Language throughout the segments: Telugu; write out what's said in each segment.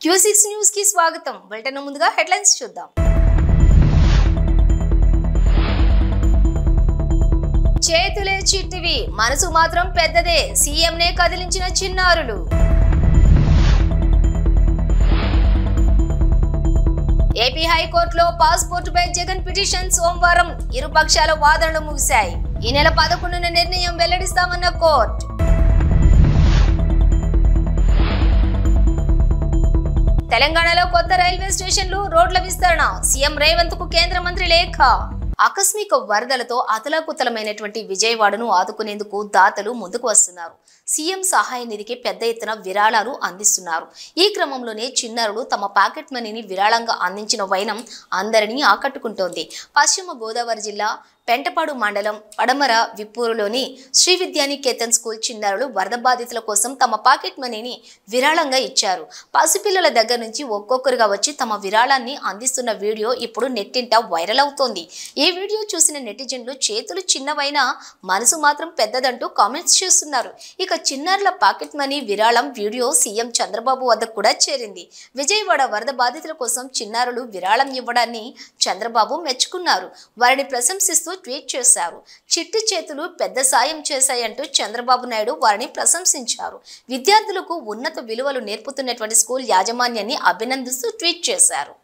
Q6 న్యూస్ కి స్వాగతం. బులెటిన్ ముందుగా హెడ్లైన్స్ చూద్దాం. చేతులే చిట్టివి, మనసు మాత్రం పెద్దదే. సీఎంనే కదిలించిన చిన్నారులు. ఏపీ హైకోర్టులో పాస్పోర్టుపై జగన్ పిటిషన్ సోమవారం ఇరు పక్షాల వాదనలు ముగిశాయి. ఈ నెల 11న నిర్ణయం వెల్లడిస్తామన్న కోర్టు. తెలంగాణలో కొత్త రైల్వే స్టేషన్లు, రోడ్ల విస్తరణ. సీఎం రేవంత్ కు కేంద్ర మంత్రి లేఖ. ఆకస్మిక వరదలతో అతలాకుతలమైనటువంటి విజయవాడను ఆదుకునేందుకు దాతలు ముందుకు వస్తున్నారు. సీఎం సహాయ నిధికి పెద్ద ఎత్తున విరాళాలు అందిస్తున్నారు. ఈ క్రమంలోనే చిన్నారులు తమ పాకెట్ మనీని విరాళంగా అందించిన వైనం అందరినీ ఆకట్టుకుంటోంది. పశ్చిమ గోదావరి జిల్లా పెంటపాడు మండలం పడమర విప్పూరులోని శ్రీ విద్యానికేతన్ స్కూల్ చిన్నారులు వరద బాధితుల కోసం తమ పాకెట్ మనీని విరాళంగా ఇచ్చారు. పసిపిల్లల దగ్గర నుంచి ఒక్కొక్కరుగా వచ్చి తమ విరాళాన్ని అందిస్తున్న వీడియో ఇప్పుడు నెట్టింట వైరల్ అవుతోంది. ఈ వీడియో చూసిన నెటిజన్లు చేతులు చిన్నవైనా మనసు మాత్రం పెద్దదంటూ కామెంట్స్ చేస్తున్నారు. ఇక చిన్నారుల పాకెట్ మనీ విరాళం వీడియో సీఎం చంద్రబాబు వద్ద కూడా చేరింది. విజయవాడ వరద బాధితుల కోసం చిన్నారులు విరాళం ఇవ్వడాన్ని చంద్రబాబు మెచ్చుకున్నారు. వారిని ప్రశంసిస్తూ ట్వీట్ చేశారు. చిట్టి చేతులు పెద్ద సాయం చేశాయంటూ చంద్రబాబు నాయుడు వారిని ప్రశంసించారు. విద్యార్థులకు ఉన్నత విలువలు నేర్పుతున్నటువంటి స్కూల్ యాజమాన్యాన్ని అభినందిస్తూ ట్వీట్ చేశారు.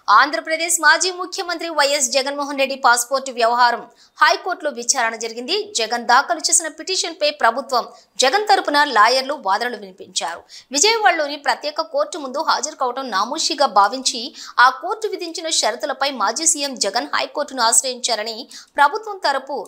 ఆంధ్రప్రదేశ్ మాజీ ముఖ్యమంత్రి వైఎస్ జగన్మోహన్ రెడ్డి పాస్పోర్టు వ్యవహారం హైకోర్టులో విచారణ జరిగింది. జగన్ దాఖలు చేసిన పిటిషన్ పై ప్రభుత్వం, జగన్ తరపున లాయర్లు వాదనలు వినిపించారు. విజయవాడలోని ప్రత్యేక కోర్టు ముందు హాజరు కావడం నామూషిగా భావించి ఆ కోర్టు విధించిన షరతులపై మాజీ సీఎం జగన్ హైకోర్టును ఆశ్రయించారని ప్రభుత్వం తరపు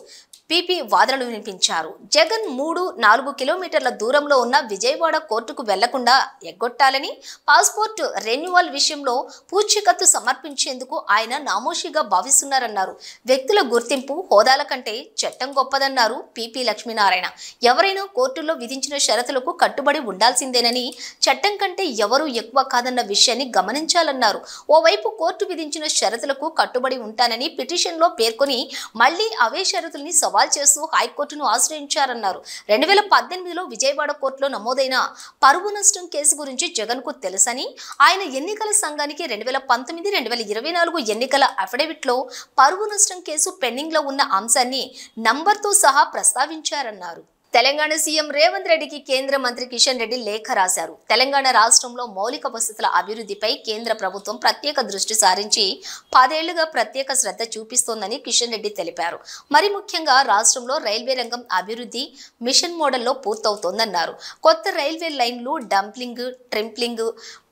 పీపీ వాదనలు వినిపించారు. జగన్ 3-4 కిలోమీటర్ల దూరంలో ఉన్న విజయవాడ కోర్టుకు వెళ్లకుండా ఎగ్గొట్టాలని, పాస్పోర్టు రెన్యువల్ విషయంలో పూచీకత్తు సమర్పించేందుకు ఆయన నామోషిగా భావిస్తున్నారన్నారు. వ్యక్తుల గుర్తింపు, హోదాల కంటే చట్టం గొప్పదన్నారు పీపీ లక్ష్మీనారాయణ. ఎవరైనా కోర్టుల్లో విధించిన షరతులకు కట్టుబడి ఉండాల్సిందేనని, చట్టం కంటే ఎవరూ ఎక్కువ కాదన్న విషయాన్ని గమనించాలన్నారు. ఓవైపు కోర్టు విధించిన షరతులకు కట్టుబడి ఉంటానని పిటిషన్లో పేర్కొని మళ్లీ అవే షరతుల్ని సవాల్ చేస్తూ హైకోర్టును ఆశ్రయించారన్నారు. 2018లో విజయవాడ కోర్టులో నమోదైన పరువు నష్టం కేసు గురించి జగన్ కు తెలుసని, ఆయన ఎన్నికల సంఘానికి 2019-2024 ఎన్నికల అఫిడవిట్ లో పరువు నష్టం కేసు పెండింగ్ లో ఉన్న అంశాన్ని నంబర్తో సహా ప్రస్తావించారన్నారు. తెలంగాణ సీఎం రేవంత్ రెడ్డికి కేంద్ర మంత్రి కిషన్ రెడ్డి లేఖ రాశారు. తెలంగాణ రాష్ట్రంలో మౌలిక వసతుల అభివృద్ధిపై కేంద్ర ప్రభుత్వం ప్రత్యేక దృష్టి సారించి 10 ఏళ్లుగా ప్రత్యేక శ్రద్ధ చూపిస్తోందని కిషన్ రెడ్డి తెలిపారు. మరి ముఖ్యంగా రాష్ట్రంలో రైల్వే రంగం అభివృద్ధి మిషన్ మోడల్లో పూర్తవుతోందన్నారు. కొత్త రైల్వే లైన్లు, డంప్లింగ్, ట్రింప్లింగ్,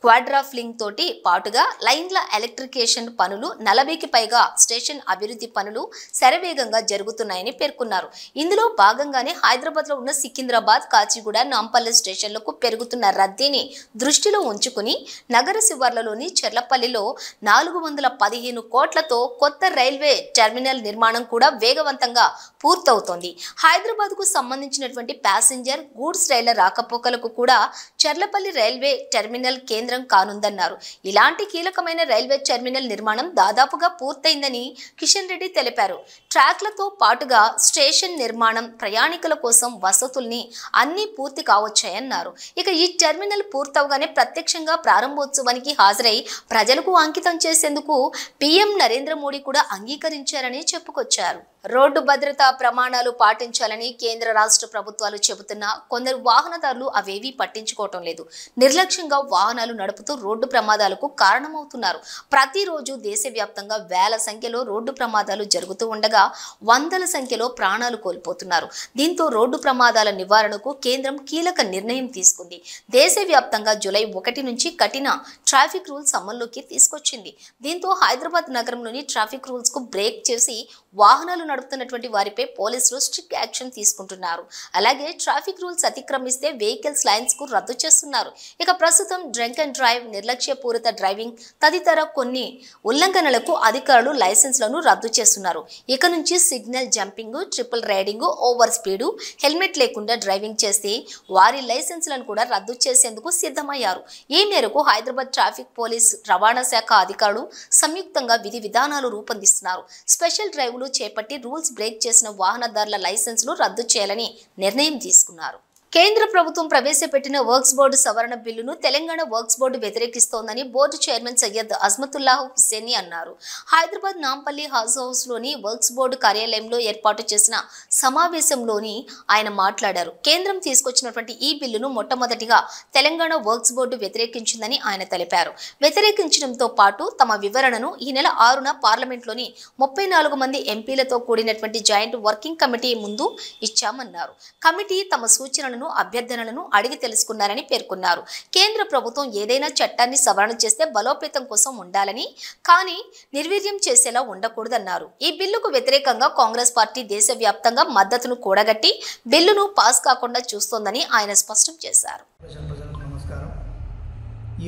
క్వాడ్రాఫ్లింగ్ తోటి పాటుగా లైన్ల ఎలక్ట్రికేషన్ పనులు, 40కి పైగా స్టేషన్ అభివృద్ధి పనులు శరవేగంగా జరుగుతున్నాయని పేర్కొన్నారు. ఇందులో భాగంగానే హైదరాబాద్ లో ఉన్న సికింద్రాబాద్, కాచిగూడ, నాంపల్లి స్టేషన్లకు పెరుగుతున్న రద్దీని దృష్టిలో ఉంచుకుని నగర శివార్లలోని చెర్లపల్లిలో 415 కోట్లతో కొత్త రైల్వే టెర్మినల్ నిర్మాణం కూడా వేగవంతంగా పూర్తవుతోంది. హైదరాబాద్ కు సంబంధించినటువంటి ప్యాసింజర్, గూడ్స్ రైళ్ల రాకపోకలకు కూడా చెర్లపల్లి రైల్వే టెర్మినల్ కేంద్రం కానుందన్నారు. ఇలాంటి కీలకమైన రైల్వే టెర్మినల్ నిర్మాణం దాదాపుగా పూర్తయిందని కిషన్ రెడ్డి తెలిపారు. ట్రాక్లతో పాటుగా స్టేషన్ నిర్మాణం, ప్రయాణికుల కోసం వసతుల్ని అన్ని పూర్తి కావచ్చాయన్నారు. ఇక ఈ టెర్మినల్ పూర్తవగానే ప్రత్యక్షంగా ప్రారంభోత్సవానికి హాజరై ప్రజలకు అంకితం చేసేందుకు పీఎం నరేంద్ర మోడీ కూడా అంగీకరించారని చెప్పుకొచ్చారు. రోడ్డు భద్రతా ప్రమాణాలు పాటించాలని కేంద్ర రాష్ట్ర ప్రభుత్వాలు చెబుతున్నా కొందరు వాహనదారులు అవేవీ పట్టించుకోవటం లేదు. నిర్లక్ష్యంగా వాహనాలు నడుపుతూ రోడ్డు ప్రమాదాలకు కారణమవుతున్నారు. ప్రతిరోజు దేశవ్యాప్తంగా వేల సంఖ్యలో రోడ్డు ప్రమాదాలు జరుగుతూ ఉండగా వందల సంఖ్యలో ప్రాణాలు కోల్పోతున్నారు. దీంతో రోడ్డు ప్రమాదాల నివారణకు కేంద్రం కీలక నిర్ణయం తీసుకుంది. దేశవ్యాప్తంగా జూలై 1 నుంచి కఠిన ట్రాఫిక్ రూల్స్ అమల్లోకి తీసుకొచ్చింది. దీంతో హైదరాబాద్ నగరంలోని ట్రాఫిక్ రూల్స్ కు బ్రేక్ చేసి వాహనాలు నడుపుతున్నటువంటి వారిపై పోలీసులు స్ట్రిక్ట్ యాక్షన్ తీసుకుంటున్నారు. అలాగే ట్రాఫిక్ రూల్స్ అతిక్రమిస్తే వెహికల్స్ లైన్స్ కు రద్దు చేస్తున్నారు. ఇక ప్రస్తుతం డ్రంక్ అండ్ డ్రైవ్, నిర్లక్ష్యపూరిత డ్రైవింగ్ తదితర కొన్ని ఉల్లంఘనలకు అధికారులు లైసెన్స్లను రద్దు చేస్తున్నారు. ఇక నుంచి signal jumping, triple riding, over speed, helmet లేకుండా డ్రైవింగ్ చేస్తే వారి లైసెన్స్లను కూడా రద్దు చేసేందుకు సిద్ధమయ్యారు. ఈ మేరకు హైదరాబాద్ ట్రాఫిక్ పోలీస్, రవాణా శాఖ అధికారులు సంయుక్తంగా విధి విధానాలు రూపొందిస్తున్నారు. స్పెషల్ డ్రైవ్లు చేపట్టి రూల్స్ బ్రేక్ చేసిన వాహనదారుల లైసెన్సులు రద్దు చేయాలని నిర్ణయం తీసుకున్నారు. కేంద్ర ప్రభుత్వం ప్రవేశపెట్టిన వర్క్స్ బోర్డు సవరణ బిల్లును తెలంగాణ వర్క్స్ బోర్డు వ్యతిరేకిస్తోందని బోర్డు చైర్మన్ సయ్యద్ అజ్మతుల్లాహ్ హుస్సేని అన్నారు. హైదరాబాద్ నాంపల్లి హౌస్ లోని వర్క్స్ బోర్డు కార్యాలయంలో ఏర్పాటు చేసిన సమావేశంలోని ఆయన మాట్లాడారు. కేంద్రం తీసుకొచ్చినటువంటి ఈ బిల్లును మొట్టమొదటిగా తెలంగాణ వర్క్స్ బోర్డు వ్యతిరేకించిందని ఆయన తెలిపారు. వ్యతిరేకించడంతో పాటు తమ వివరణను ఈ నెల 6న పార్లమెంట్లోని 34 మంది ఎంపీలతో కూడినటువంటి జాయింట్ వర్కింగ్ కమిటీ ముందు ఇచ్చామన్నారు. కమిటీ తమ సూచనలను అభ్యర్థనలను అడిగి తెలుసుకున్నారని పేర్కొన్నారు. కేంద్ర ప్రభుత్వం ఏదైనా చట్టాన్ని సవరణ చేస్తే బలోపేతం కోసం ఉండాలని, కానీ నిర్వీర్యం చేసేలా ఉండకూడదన్నారు. ఈ బిల్లుకు వ్యతిరేకంగా కాంగ్రెస్ పార్టీ దేశవ్యాప్తంగా మద్దతును కూడగట్టి బిల్లును పాస్ కాకుండా చూస్తోందని ఆయన స్పష్టం చేశారు.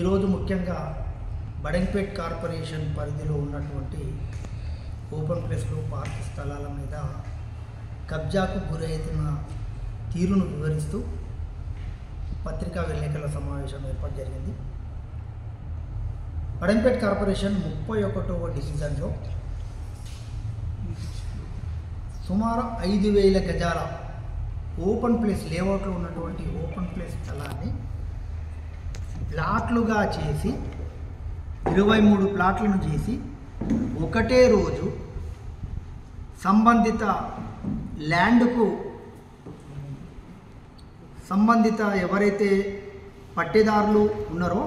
ఈరోజు ముఖ్యంగా బడంగ్పేట్ కార్పొరేషన్ పరిధిలో ఉన్నటువంటి ఓపెన్ ప్లేస్లో పార్క్ స్థలాల మీద కబ్జాకు గురైతున్న తీరును వివరిస్తూ పత్రికా విలేకరుల సమావేశం ఏర్పాటు జరిగింది. బడంగ్పేట్ కార్పొరేషన్ 31వ డివిజన్లో సుమారు 5,000 గజాల ఓపెన్ ప్లేస్ లేఅవుట్లో ఉన్నటువంటి ఓపెన్ ప్లేస్ స్థలాన్ని ప్లాట్లుగా చేసి 23 ప్లాట్లను చేసి ఒకటే రోజు సంబంధిత ల్యాండ్కు సంబంధిత ఎవరైతే పట్టేదారులు ఉన్నారో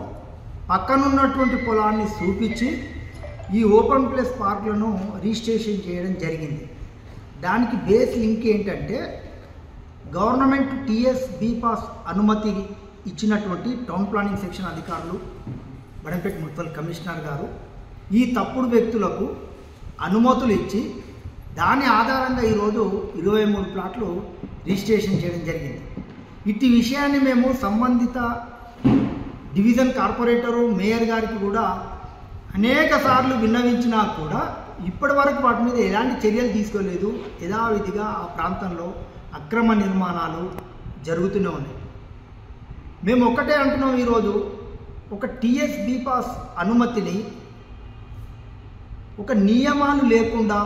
పక్కనున్నటువంటి పొలాన్ని చూపించి ఈ ఓపెన్ ప్లేస్ పార్కులను రిజిస్ట్రేషన్ చేయడం జరిగింది. దానికి బేస్ లింక్ ఏంటంటే గవర్నమెంట్ టీఎస్ బీపాస్ అనుమతి ఇచ్చినటువంటి టౌన్ ప్లానింగ్ సెక్షన్ అధికారులు బడంపేట్ మున్సిపల్ కమిషనర్ గారు ఈ తప్పుడు వ్యక్తులకు అనుమతులు ఇచ్చి దాని ఆధారంగా ఈరోజు 23 ప్లాట్లు రిజిస్ట్రేషన్ చేయడం జరిగింది. ఇట్టి విషయాన్ని మేము సంబంధిత డివిజన్ కార్పొరేటరు మేయర్ గారికి కూడా అనేక సార్లు విన్నవించినా కూడా ఇప్పటి వరకు వాటి మీద ఎలాంటి చర్యలు తీసుకోలేదు. యథావిధిగా ఆ ప్రాంతంలో అక్రమ నిర్మాణాలు జరుగుతూనే ఉన్నాయి. మేము ఒక్కటే అంటున్నాం, ఈరోజు ఒక టీఎస్ బీపాస్ అనుమతిని ఒక నియమాలు లేకుండా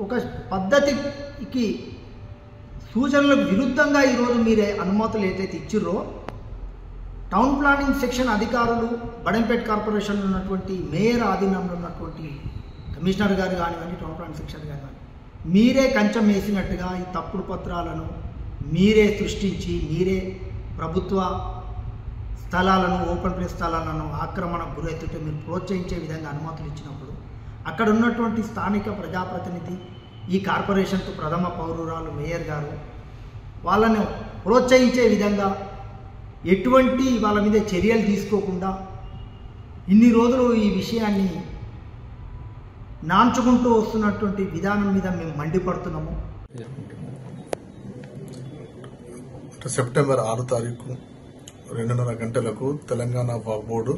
ఒక పద్ధతికి సూచనలకు విరుద్ధంగా ఈరోజు మీరే అనుమతులు ఏదైతే ఇచ్చిర్రో టౌన్ ప్లానింగ్ సెక్షన్ అధికారులు బడంపేట్ కార్పొరేషన్లో ఉన్నటువంటి మేయర్ ఆధీనంలో ఉన్నటువంటి కమిషనర్ గారు కానివ్వండి, టౌన్ ప్లానింగ్ సెక్షన్ కానివ్వండి, మీరే కంచెం వేసినట్టుగా ఈ తప్పుడు పత్రాలను మీరే సృష్టించి మీరే ప్రభుత్వ స్థలాలను ఓపెన్ ప్లేస్ స్థలాలను ఆక్రమణకు గురైతుంటే మీరు ప్రోత్సహించే విధంగా అనుమతులు ఇచ్చినప్పుడు అక్కడ ఉన్నటువంటి స్థానిక ప్రజాప్రతినిధి ఈ కార్పొరేషన్కు ప్రథమ పౌరురాలు మేయర్ గారు వాళ్ళను ప్రోత్సహించే విధంగా ఎటువంటి వాళ్ళ మీద చర్యలు తీసుకోకుండా ఇన్ని రోజులు ఈ విషయాన్ని నాంచుకుంటూ వస్తున్నటువంటి విధానం మీద మేము మండిపడుతున్నాము. సెప్టెంబర్ 6 తారీఖు 2:30 గంటలకు తెలంగాణ వక్ఫ్ బోర్డు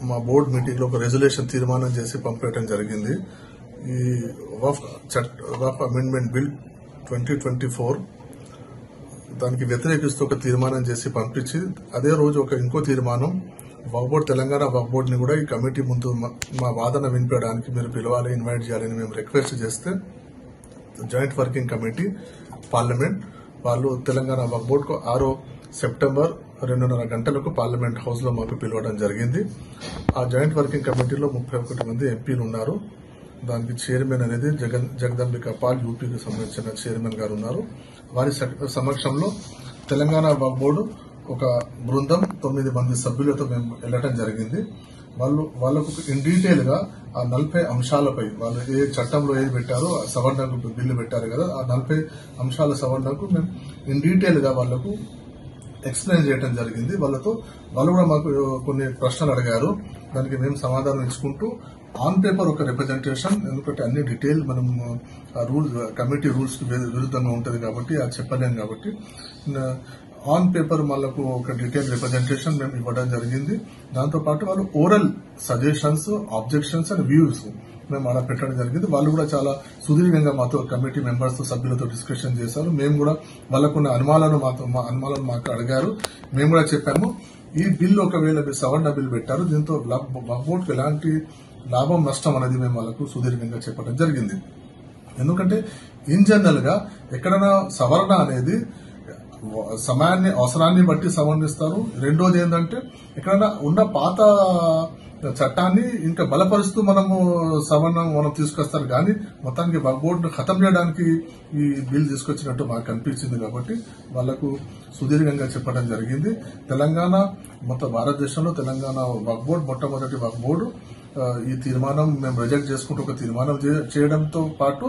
మా బోర్డు మీటింగ్ లో ఒక రెజల్యూషన్ తీర్మానం చేసి పంపేయడం జరిగింది. ఈ వక్ఫ్ అమెండ్మెంట్ బిల్ 2024 దానికి వ్యతిరేకిస్తూ ఒక తీర్మానం చేసి పంపించి అదే రోజు ఇంకో తీర్మానం వక్ఫ్ బోర్డు తెలంగాణ వక్ఫ్ బోర్డుని కూడా ఈ కమిటీ ముందు మా వాదన వినిపించడానికి మీరు పిలవాలి, ఇన్వైట్ చేయాలని మేము రిక్వెస్ట్ చేస్తే జాయింట్ వర్కింగ్ కమిటీ పార్లమెంట్ వాళ్ళు తెలంగాణ వక్ఫ్ బోర్డుకు 6 సెప్టెంబర్ 2:30 గంటలకు పార్లమెంట్ హౌస్ లో మాకు పిలవడం జరిగింది. ఆ జాయింట్ వర్కింగ్ కమిటీలో 31 మంది ఎంపీలు ఉన్నారు. దానికి చైర్మన్ అనేది జగదంబిక పాల్ యూపీకి సంబంధించిన చైర్మన్ గారు ఉన్నారు. వారి సమక్షంలో తెలంగాణ వక్ఫ్ బోర్డు ఒక బృందం 9 మంది సభ్యులతో మేము వెళ్లడం జరిగింది. వాళ్ళకు ఇన్ డీటెయిల్ గా ఆ 40 అంశాలపై వాళ్ళు ఏ చట్టంలో ఏది పెట్టారో సవరణకు బిల్లు పెట్టారు కదా, ఆ 40 అంశాల సవరణకు మేము ఇన్ డీటెయిల్ గా వాళ్లకు ఎక్స్ప్లెయిన్ చేయడం జరిగింది. వాళ్ళు కూడా మాకు కొన్ని ప్రశ్నలు అడిగారు. దానికి మేము సమాధానం ఇచ్చుకుంటూ ఆన్ పేపర్ ఒక రిప్రజెంటేషన్, ఎందుకంటే అన్ని డీటెయిల్ మనం కమిటీ రూల్స్ కి విరుద్ధంగా ఉంటుంది కాబట్టి అది చెప్పలేం కాబట్టి ఆన్ పేపర్ వాళ్ళకు ఒక డీటెయిల్ రిప్రజెంటేషన్ మేము ఇవ్వడం జరిగింది. దాంతోపాటు వాళ్ళు oral suggestions, objections and views మేము అలా పెట్టడం జరిగింది. వాళ్ళు కూడా చాలా సుదీర్ఘంగా మాతో కమిటీ మెంబర్స్ తో సభ్యులతో డిస్కషన్ చేశారు. మేము కూడా వాళ్ళకున్న అనుమానాలను మాకు అడిగారు. మేము కూడా చెప్పాము, ఈ బిల్లు ఒకవేళ మీరు సవరణ బిల్లు పెట్టారు, దీంతో వక్ఫ్ బోర్డుకు ఎలాంటి లాభం నష్టం అనేది మేము వాళ్ళకు సుదీర్ఘంగా చెప్పడం జరిగింది. ఎందుకంటే ఇన్ జనరల్ గా ఎక్కడైనా సవరణ అనేది సమయాన్ని అవసరాన్ని బట్టి సవరణిస్తారు. రెండోది ఏంటంటే ఎక్కడైనా ఉన్న పాత చట్టాన్ని ఇంకా బలపరుస్తూ మనం తీసుకొస్తారు కానీ మొత్తానికి వక్ఫ్ బోర్డును ఖతం చేయడానికి ఈ బిల్ తీసుకొచ్చినట్టు మాకు అనిపించింది. కాబట్టి వాళ్లకు సుదీర్ఘంగా చెప్పడం జరిగింది. తెలంగాణ మొత్తం భారతదేశంలో తెలంగాణ వక్ఫ్ బోర్డు మొట్టమొదటి వక్ఫ్ బోర్డు. ఈ తీర్మానం మేము రిజెక్ట్ చేసుకుంటూ ఒక తీర్మానం చేయడంతో పాటు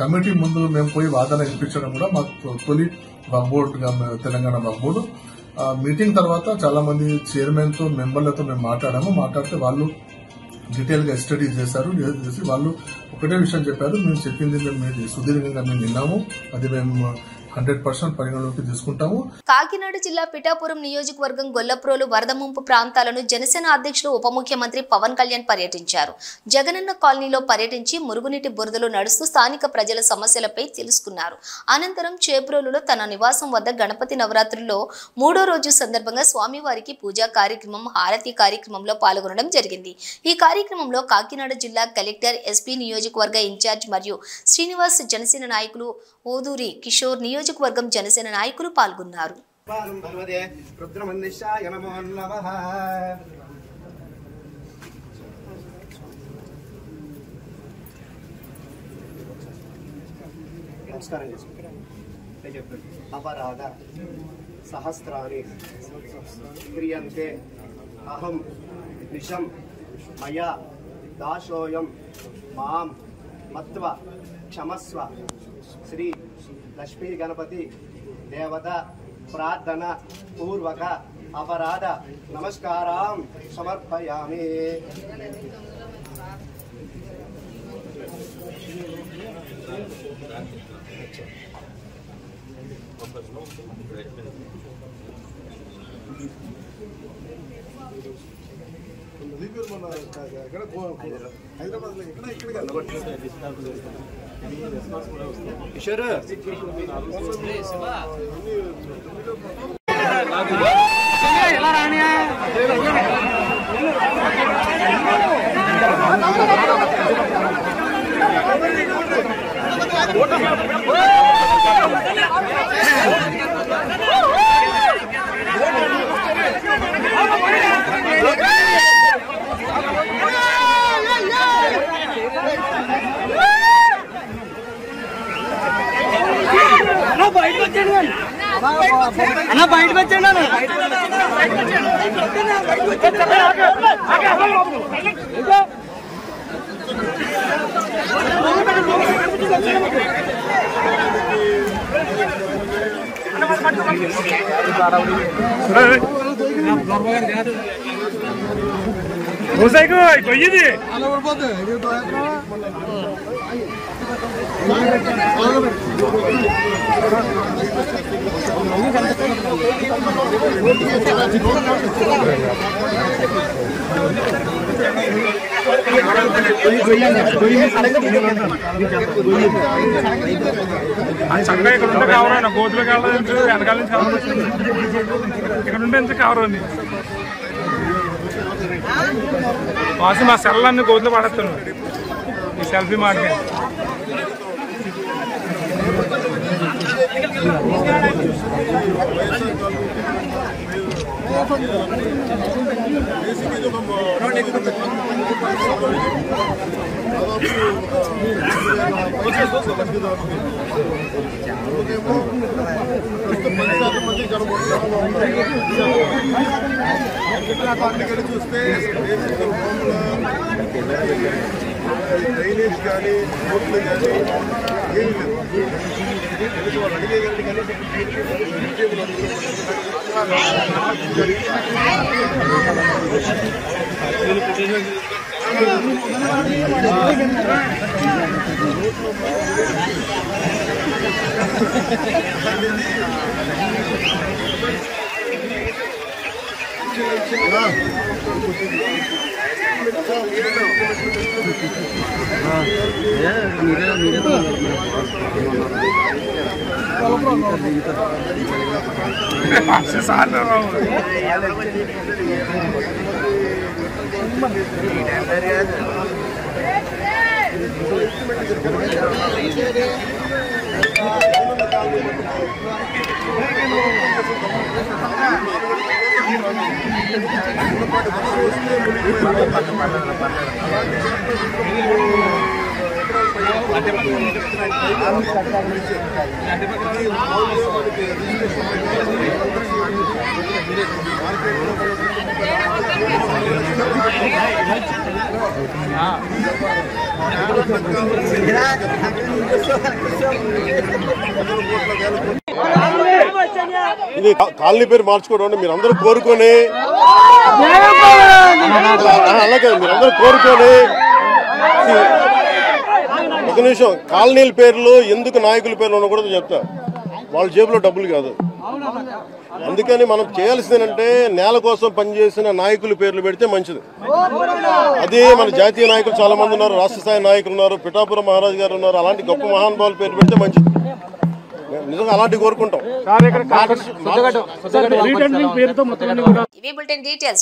కమిటీ ముందు మేము పోయి వాదన వినిపించడం కూడా మాకు తొలి వక్ఫ్ బోర్డు తెలంగాణ వక్ఫ్ బోర్డు. మీటింగ్ తర్వాత చాలా మంది చైర్మన్ తో మెంబర్లతో మేము మాట్లాడితే వాళ్ళు డీటెయిల్ గా స్టడీ చేసి వాళ్ళు ఒకటే విషయం చెప్పారు. మేము చెప్పింది మేము సుదీర్ఘంగా మేము విన్నాము, అది మేము 100% పరిగణలోకి తీసుకుంటాము. కాకినాడ జిల్లా పిఠాపురం నియోజకవర్గం గొల్లప్రోలు వరద ముంపు ప్రాంతాలను జనసేన అధ్యక్షులు ఉప ముఖ్యమంత్రి పవన్ కళ్యాణ్ పర్యటించారు. జగనన్న కాలనీలో పర్యటించి మురుగునీటి బురదలో నడుస్తూ స్థానిక ప్రజల సమస్యలపై తెలుసుకున్నారు. అనంతరం చేబ్రోలులో తన నివాసం వద్ద గణపతి నవరాత్రుల్లో 3వ రోజు సందర్భంగా స్వామివారికి పూజా కార్యక్రమం, హారతి కార్యక్రమంలో పాల్గొనడం జరిగింది. ఈ కార్యక్రమంలో కాకినాడ జిల్లా కలెక్టర్, ఎస్పీ, నియోజకవర్గ ఇన్ఛార్జ్ మరియు శ్రీనివాస్, జనసేన నాయకులు ఓదూరి కిషోర్, నియోజకవర్గం జనసేన నాయకులు పాల్గొన్నారు. అపరాధ సహస్రాని క్రియంతే అహం నిశం మయా దాశోయం మాం మత్వ క్షమస్వ. శ్రీ లక్ష్మీ గణపతి దేవత ప్రార్థన పూర్వక అపరాధ నమస్కారం సమర్పయామి. కిషోర్ అన్న బయటకు వచ్చాడు. కొయ్యింది చక్కగా ఇక్కడ ఉంటే కావాలి, గోతులు కావాలి, వెనకాల నుంచి కావాలి, ఇక్కడ ఉంటే ఎంత కావాలి. వాసి మా సెల్లన్నీ గోతులు పడేస్తాను ఈ సెల్ఫీ మాటకి. చూస్తే డ్రైనేజ్ కానీ రోడ్లు కానీ ఏమి లేదు. వాళ్ళు అడిగేదంటే కానీ ఇది కాలనీ పేరు మార్చుకోవడం మీరందరూ కోరుకొని అలాగే మీరందరూ కోరుకొని ఒక నిమిషం కాలనీల పేర్లు ఎందుకు నాయకుల పేర్లు ఉండకూడదు చెప్తా. వాళ్ళ జేబులో డబ్బులు కాదు. అందుకని మనం చేయాల్సిందంటే నేల కోసం పనిచేసిన నాయకుల పేర్లు పెడితే మంచిది. అదే మన జాతీయ నాయకులు చాలా మంది ఉన్నారు, రాష్ట్ర స్థాయి నాయకులు ఉన్నారు, పిఠాపురం మహారాజు గారు ఉన్నారు. అలాంటి గొప్ప మహానుభావుల పేర్లు పెడితే మంచిది. నిజంగా అలాంటివి కోరుకుంటాం. ఇవి బులెటిన్ డీటెయిల్స్.